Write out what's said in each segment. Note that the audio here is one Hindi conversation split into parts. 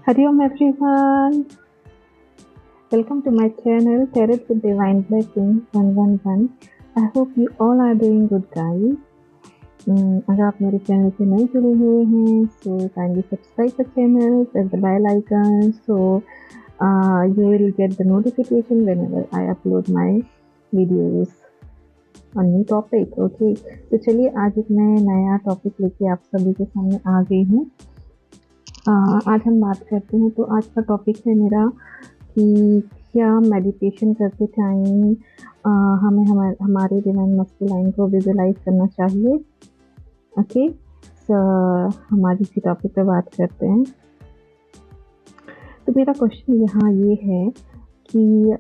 Hariom everyone, welcome to my channel Tarot with Divine Blessings 111. I hope you all are doing good guys. अगर आप मेरे चैनल से नए जुड़े हुए हैं so kindly subscribe the channel, press the bell icon so you will get the notification whenever I upload my videos on new topic. Okay, तो चलिए आज एक मैं नया टॉपिक लेके आप सभी के सामने आ गई हूँ। आज हम बात करते हैं, तो आज का टॉपिक है मेरा कि क्या मेडिटेशन करते टाइम हमें हमारे डिवाइन मस्कुलाइन को विजुलाइज करना चाहिए। ओके, सो हम आज इसी टॉपिक पे बात करते हैं। तो मेरा क्वेश्चन यहाँ ये है कि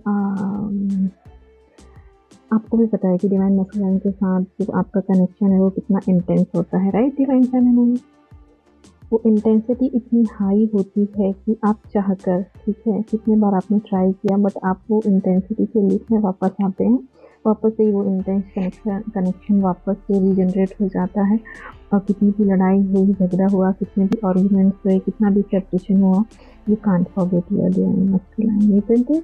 आपको भी पता है कि डिवाइन मस्कुलाइन के साथ जो आपका कनेक्शन है वो कितना इंटेंस होता है, राइट। डिवाइन फेमिनिन वो इंटेंसिटी इतनी हाई होती है कि आप चाहकर, ठीक है, कितने बार आपने ट्राई किया बट आप वो इंटेंसिटी के लूप में वापस आते हैं, वापस से वो इंटेंस कनेक्शन वापस से रीजनरेट हो जाता है। और कितनी भी लड़ाई हुई, झगड़ा हुआ, कितने भी आर्गुमेंट्स हुए, कितना भी सेपरेशन हुआ, you can't forget your divine masculine, isn't it?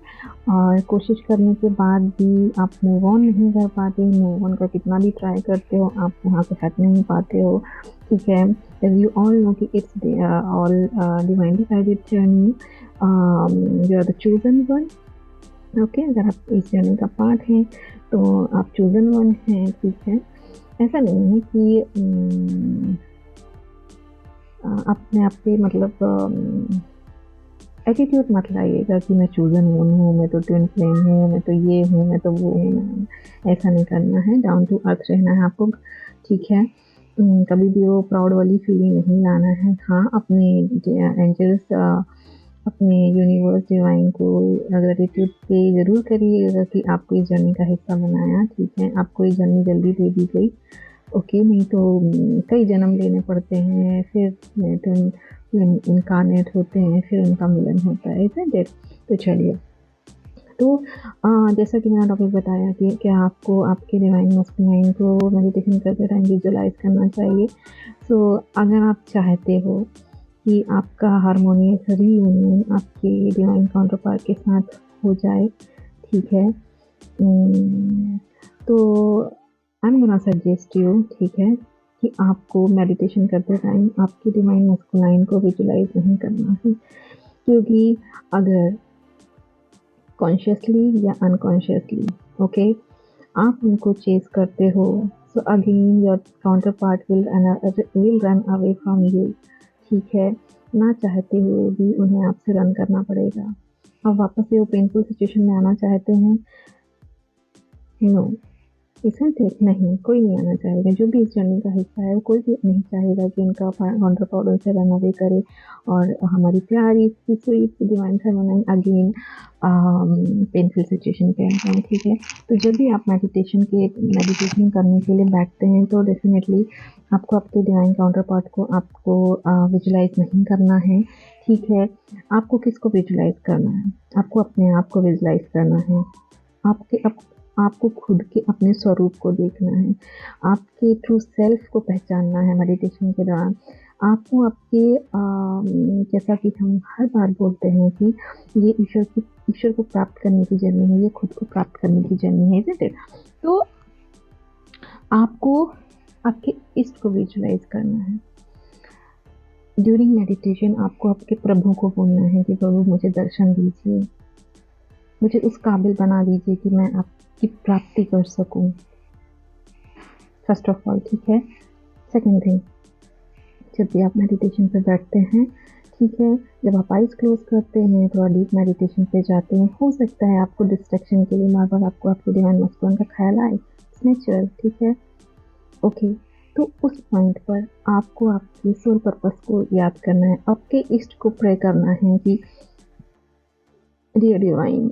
और कोशिश करने के बाद भी आप मूव ऑन नहीं कर पाते। मूव ऑन का कितना भी ट्राई करते हो, आप वहाँ से हट नहीं पाते हो, ठीक है। As you all know कि it's all divinely guided journey, you are the chosen one. Okay, अगर आप इस जर्नी का पार्ट हैं तो आप चोजन वन हैं, ठीक है। ऐसा नहीं है कि अपने आप पे मतलब एटीट्यूड मत लाइएगा कि मैं चोजन वन हूँ, मैं तो ट्विन फ्लेम हूँ, मैं तो ये हूँ, मैं तो वो हूँ। ऐसा नहीं करना है, डाउन टू अर्थ रहना है आपको, ठीक है। कभी भी वो प्राउड वाली फीलिंग नहीं लाना है। हाँ, अपने एंजल्स, अपने यूनिवर्स डिवाइन को ग्रेटिट्यूड पे ज़रूर करिएगा कि आपको इस जर्नी का हिस्सा बनाया, ठीक है। आपको ये जर्नी जल्दी दे दी गई, ओके। नहीं तो कई जन्म लेने पड़ते हैं, फिर तो इनकारनेट होते हैं, फिर उनका मिलन होता है, isn't it? तो चलिए, तो जैसा कि मैंने टॉपिक बताया कि क्या आपको आपके डिवाइन मस्कुलाइन को मेडिटेशन करते टाइम विजुलाइज करना चाहिए। सो अगर आप चाहते हो कि आपका हारमोनियस रीयूनियन आपके डिवाइन काउंटर पार्ट के साथ हो जाए, ठीक है, तो I am gonna suggest you, ठीक है, कि आपको मेडिटेशन करते टाइम आपके डिवाइन मस्कुलाइन को विजुलाइज नहीं करना है, क्योंकि अगर कॉन्शियसली या अनकॉन्शियसली, ओके, आप उनको चेस करते हो, so again your counter part will run away from you, ठीक है। ना चाहते हुए भी उन्हें आपसे रन करना पड़ेगा। आप वापस से वो पेनफुल सिचुएशन में आना चाहते हैं, नो, इसमें नहीं, कोई नहीं आना चाहेगा। जो भी इस जर्नी का हिस्सा है वो कोई भी नहीं चाहेगा कि उनका काउंटर पार्ट उनसे रन अवे करे और हमारी प्यारी sweet divine feminine again painful situation पे आ जाए, ठीक है। तो जब भी आप मेडिटेशन करने के लिए बैठते हैं तो डेफिनेटली आपको आपके डिवाइन काउंटर पार्ट को आपको विजुलाइज नहीं करना है, ठीक है। आपको किसको विजुलाइज करना है? आपको अपने आप को विजुलाइज करना है। आपको खुद के अपने स्वरूप को देखना है, आपके ट्रू सेल्फ को पहचानना है। मेडिटेशन के दौरान आपको आपके जैसा कि हम हर बार बोलते हैं कि ये ईश्वर को प्राप्त करने की जर्नी है, ये खुद को प्राप्त करने की जर्नी है, isn't it? तो आपको आपके इष्ट को विजुलाइज करना है। ड्यूरिंग मेडिटेशन आपको आपके प्रभु को बोलना है कि प्रभु मुझे दर्शन दीजिए, मुझे उस काबिल बना दीजिए कि मैं आपकी प्राप्ति कर सकूं, फर्स्ट ऑफ ऑल, ठीक है। सेकेंड थिंग, जब भी आप मेडिटेशन पे बैठते हैं, ठीक है, जब आप आइज क्लोज करते हैं, थोड़ा डीप मेडिटेशन पे जाते हैं, हो सकता है आपको डिस्ट्रैक्शन के लिए बार बार आपको आपके डिवाइन मस्कुलाइन का ख्याल आए, इट्स नेचुरल, ठीक है, ओके। तो उस पॉइंट पर आपको आपके सोल पर्पस को याद करना है, आपके इष्ट को प्रे करना है कि डियर डिवाइन,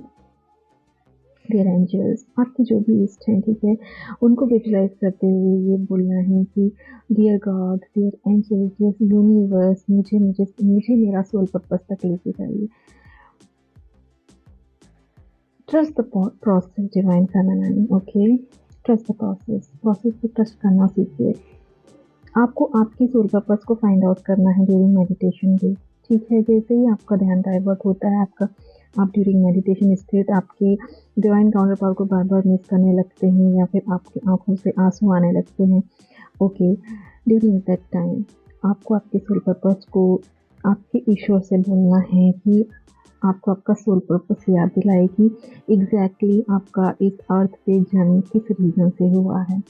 डियर एंजल्स, आपके जो भी इष्ट हैं, ठीक है, उनको विजुलाइज करते हुए ये बोलना है कि dear God, dear angels, dear universe, मुझे मुझे मुझे मेरा सोल पर्पस तक लेके जाइए। Trust the process divine feminine, okay, trust the process पे ट्रस्ट करना सीखिए। आपको आपकी सोल पर्पस को फाइंड आउट करना है ड्यूरिंग मेडिटेशन डे, ठीक है, जैसे ही आपका ध्यान डाइवर्ट होता है, आप ड्यूरिंग मेडिटेशन स्टेट आपके डिवाइन काउंटर पावर को बार-बार मिस करने लगते हैं या फिर आपकी आँखों से आँसू आने लगते हैं। ओके, ड्यूरिंग दैट टाइम आपको आपके सोल पर्पस को आपके ईश्वर से बोलना है कि आपको आपका सोल पर्पस याद दिलाए कि एग्ज़ैक्टली आपका इस अर्थ पे जन्म किस रीज़न से हुआ है।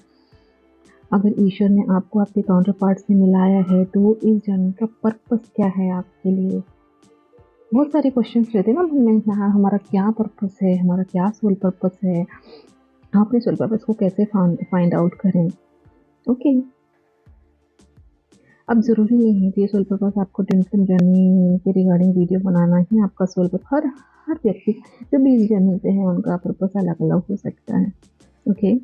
अगर ईश्वर ने आपको आपके काउंटर पार्ट से मिलाया है, तो वो इस जन्म का पर्पस क्या है आपके लिए? बहुत सारे क्वेश्चंस रहते हैं ना मन में, हाँ, हमारा क्या पर्पस है, हमारा क्या सोल पर्पस है, हम अपने सोल पर्पस को कैसे फाइंड आउट करें? ओके, अब ज़रूरी नहीं है कि ये सोल पर्पस आपको टेंशन जर्नी के रिगार्डिंग वीडियो बनाना ही आपका सोल पर्पस। हर व्यक्ति जो भी इस जर्नी पे है, उनका पर्पस अलग-अलग हो सकता है। ओके,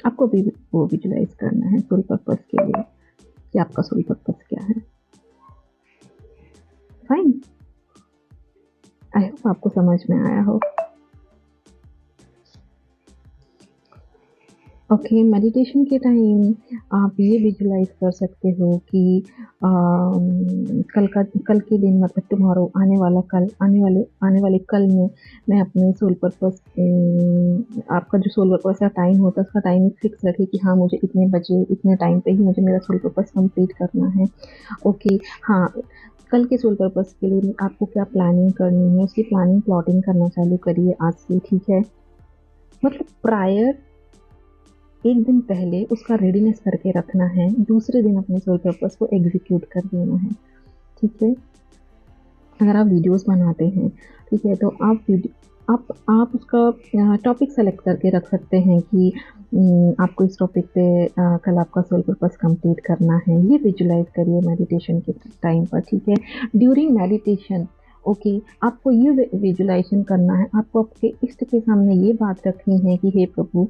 आपको भी वो विजुलाइज़ करना है सोल पर्पस के लिए कि आपका सोल पर्पस क्या है। फाइन, आई होप आपको समझ में आया हो। ओके, मेडिटेशन के टाइम आप ये विजुलाइज़ कर सकते हो कि कल के दिन, मतलब टुमारो, आने वाले कल में मैं अपने सोल पर्पस, आपका जो सोल पर्पस का टाइम होता है, उसका टाइम फिक्स रखें कि हाँ, मुझे इतने बजे इतने टाइम पे ही मुझे मेरा सोल पर्पस कंप्लीट करना है। ओके, हाँ, कल के सोल पर्पस के लिए आपको क्या प्लानिंग करनी है, उसकी प्लॉटिंग करना चालू करिए आज से, ठीक है? मतलब प्रायर एक दिन पहले उसका रेडीनेस करके रखना है, दूसरे दिन अपने सोल पर्पस को एग्जीक्यूट कर देना है, ठीक है? अगर आप वीडियोस बनाते हैं, ठीक है, तो आप उसका टॉपिक सेलेक्ट करके रख सकते हैं कि आपको इस टॉपिक पे कल आपका सोल पर्पस कंप्लीट करना है। ये विजुलाइज़ करिए मेडिटेशन के टाइम पर, ठीक है? ड्यूरिंग मेडिटेशन, ओके, आपको ये विजुलाइज़ेशन करना है, आपको आपके इष्ट के सामने ये बात रखनी है कि हे प्रभु,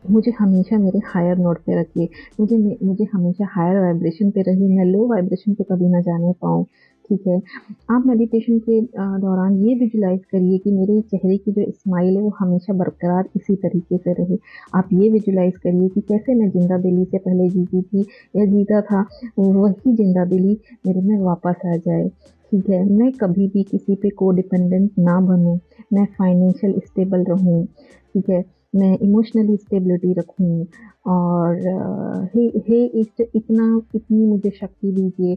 मुझे हमेशा मेरे हायर नोट पे रखिए, मुझे हमेशा हायर वाइब्रेशन पे रहिए, मैं लो वाइब्रेशन पे कभी ना जाने पाऊँ, ठीक है? आप मेडिटेशन के दौरान ये विजुलाइज़ करिए कि मेरे चेहरे की जो स्माइल है वो हमेशा बरकरार इसी तरीके से रहे। आप ये विजुलाइज़ करिए कि कैसे मैं ज़िंदा-दिली से पहले जीती थी या जीता था, वही ज़िंदा-दिली मेरे में वापस आ जाए, ठीक है? मैं कभी भी किसी पे कोडिपेंडेंट ना बनूँ, मैं फाइनेंशियल स्टेबल रहूँ, ठीक है? मैं इमोशनली स्टेबिलिटी रखूँ और हे इतनी मुझे शक्ति दीजिए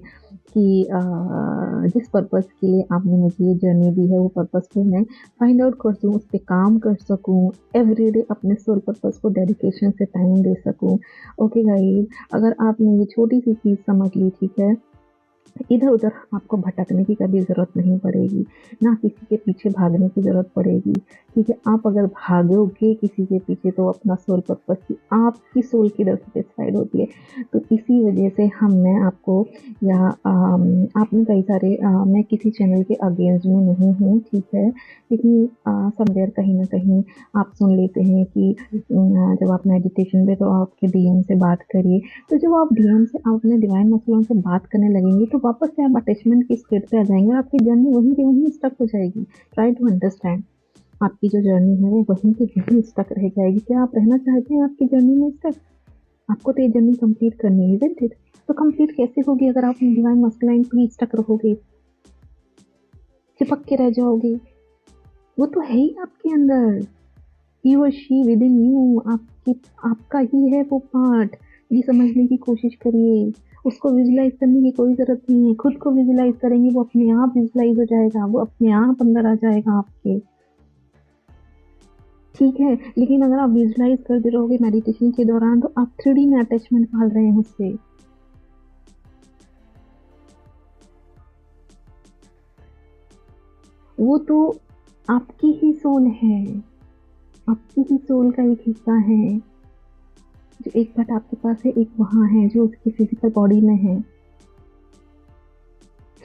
कि जिस पर्पस के लिए आपने मुझे ये जर्नी दी है, वो पर्पस को मैं फाइंड आउट कर सकूँ, उस पे काम कर सकूँ, एवरीडे अपने सोल पर्पस को डेडिकेशन से टाइम दे सकूँ। ओके गाइस, अगर आपने ये छोटी-सी चीज़ समझ ली, ठीक है? इधर-उधर आपको भटकने की कभी ज़रूरत नहीं पड़ेगी, ना किसी के पीछे भागने की ज़रूरत पड़ेगी, ठीक है? आप अगर भागोगे किसी के पीछे, तो अपना सोल पर्पस की आपकी सोल किधर सैटिस्फाइड होती है। तो इसी वजह से मैं आपको या आपने कई सारे मैं किसी चैनल के अगेंस्ट में नहीं हूँ, ठीक है? लेकिन समवेयर कहीं न कहीं आप सुन लेते हैं कि जब आप मेडिटेशन पे, तो आपके डीएम से बात करिए। तो जब आप डीएम से अपने डिवाइन मसलों से बात करने लगेंगे, तो वापस से आप अटैचमेंट की स्टेट पे आ जाएँगे और आपकी जर्नी वहीं की वहीं स्टक हो जाएगी। ट्राई टू अंडरस्टैंड, आपकी जो जर्नी है वो वहीं की वहीं स्टक रह जाएगी। क्या आप रहना चाहते हैं आपकी जर्नी में स्टक? आपको तो ये जर्नी कंप्लीट करनी है, इज़न्ट इट? तो कंप्लीट कैसे होगी अगर आप डिवाइन मस्कुलाइन पे ही स्टक रहोगे, चिपक के रह जाओगे? वो तो है ही आपके अंदर। ही और शी विद इन यू, आपका ही है वो पार्ट। ये समझने की कोशिश करिए, उसको विजुलाइज करने की कोई ज़रूरत नहीं है। खुद को विजुलाइज करेंगे, वो अपने आप विजुलाइज हो जाएगा, वो अपने आप अंदर आ जाएगा आपके, ठीक है? लेकिन अगर आप विजुलाइज करते रहोगे मेडिटेशन के दौरान, तो आप 3D में अटैचमेंट पाल रहे हैं उससे। वो तो आपकी ही सोल है, आपकी ही सोल का एक हिस्सा है, जो एक पार्ट आपके पास है, एक वहाँ है जो उसकी फिजिकल बॉडी में है।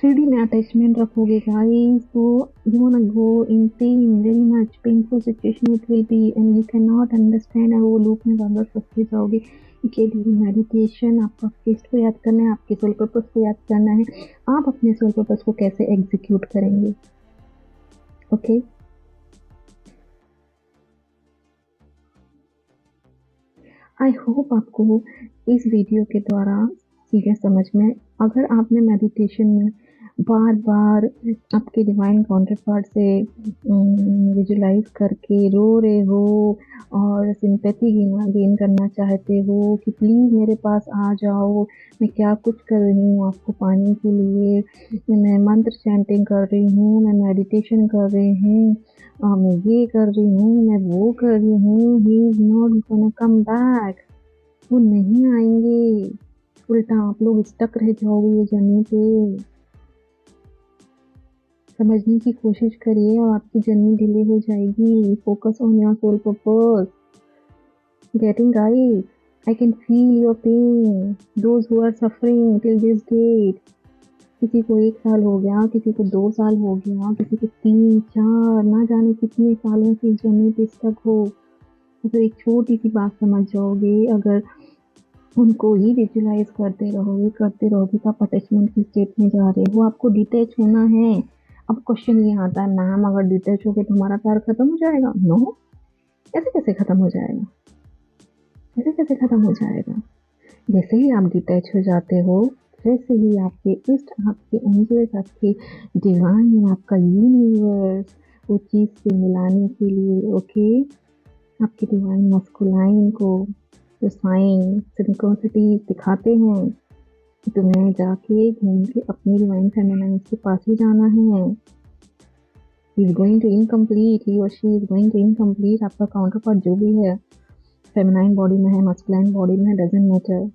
3D में अटैचमेंट रखोगे गाइस, तो you wanna go in pain, very much painful situation it will be, and you cannot understand, और वो लूप में बार-बार फँसते जाओगे। इसलिए ड्यूरिंग मेडिटेशन आपको आपके इष्ट को याद करना है, आपके सोल पर्पस को याद करना है। आप अपने सोल पर्पस को कैसे एग्जीक्यूट करेंगे, ओके? आई होप आपको इस वीडियो के द्वारा चीज़ें समझ में, अगर आपने मेडिटेशन में बार बार आपके डिवाइन काउंटर पार्ट से विजुलाइज करके रो रहे हो और सिंपैथी गेन करना चाहते हो कि प्लीज़ मेरे पास आ जाओ, मैं क्या कुछ कर रही हूँ आपको पाने के लिए, मैं मंत्र चैंटिंग कर रही हूँ, मैं मेडिटेशन कर रही हूँ, मैं ये कर रही हूँ, मैं वो कर रही हूँ, he is not gonna come back. वो नहीं आएंगे, उल्टा आप लोग स्टक रह जाओगे ये जर्नी पे। समझने की कोशिश करिए और आपकी जर्नी डिले हो जाएगी। Focus on your soul purpose. Getting guide, I can feel your pain, those who are suffering till this date. किसी को 1 साल हो गया, किसी को 2 साल हो गया, किसी को 3-4, ना जाने कितने सालों की जर्नी पे स्टक हो। अगर एक छोटी सी बात समझ जाओगे, अगर उनको ही विजुलाइज करते रहोगे तो आप अटैचमेंट की स्टेट में जा रहे हो। आपको डिटैच होना है। अब क्वेश्चन ये आता है, मैम अगर डिटैच हो गए तो हमारा प्यार खत्म हो जाएगा? नो, ऐसे कैसे खत्म हो जाएगा? ऐसे कैसे खत्म हो जाएगा? जैसे ही आप डिटैच हो जाते हो, वैसे ही आपके इष्ट, आपके एंजल्स, आपके डिवाइन, आपका यूनिवर्स वो चीज़ से मिलाने के लिए, ओके, आपके डिवाइन मस्कुलाइन को जो साइन सिंक्रोनिसिटी दिखाते हैं, तुम्हें जाके घूम के अपनी डिवाइन फेमिनाइन के पास ही जाना है। He is going to incomplete, he और she is going to incomplete. आपका काउंटर पार्ट जो भी है, फेमिनाइन बॉडी में है, मस्कुलाइन बॉडी में है, डजंट मैटर।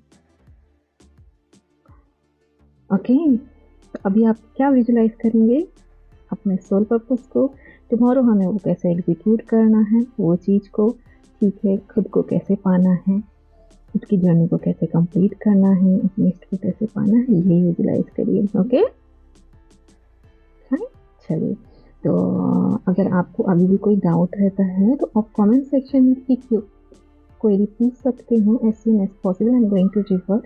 ओके, तो अभी आप क्या विजुलाइज करेंगे? अपने सोल पर्पस को, टुमारो हमें वो कैसे एग्जीक्यूट करना है वो चीज़ को, ठीक है, खुद को कैसे पाना है, खुद की जर्नी को कैसे कंप्लीट करना है, अपने इष्ट को कैसे पाना है, ये विजुलाइज करिए। ओके, फाइन, चलिए। तो अगर आपको अभी भी कोई डाउट रहता है तो आप कमेंट सेक्शन में की क्वेरी पूछ सकते हो as soon as possible. I am going to revert.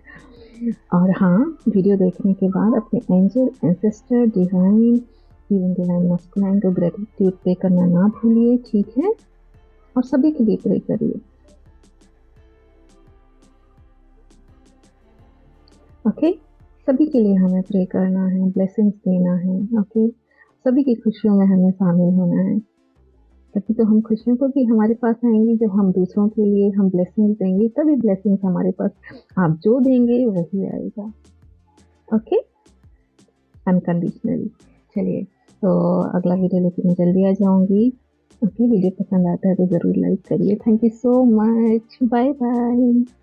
और हाँ, वीडियो देखने के बाद अपने angel, ancestor, divine, even divine masculine को ग्रेटिट्यूड पे करना ना भूलिए, ठीक है? और सभी के लिए प्रे करिए। ओके, सभी के लिए हमें प्रे करना है, ब्लेसिंग्स देना है। ओके, सभी की खुशियों में हमें शामिल होना है, तभी तो हम खुशियों को भी हमारे पास आएंगी। जब हम दूसरों के लिए हम ब्लेसिंग्स देंगे तभी ब्लेसिंग्स हमारे पास, आप जो देंगे वही आएगा। Okay, unconditionally. चलिए, तो अगला वीडियो लेके मैं जल्दी आ जाऊंगी। ओके, वीडियो पसंद आता है तो ज़रूर लाइक करिए। Thank you so much, bye bye.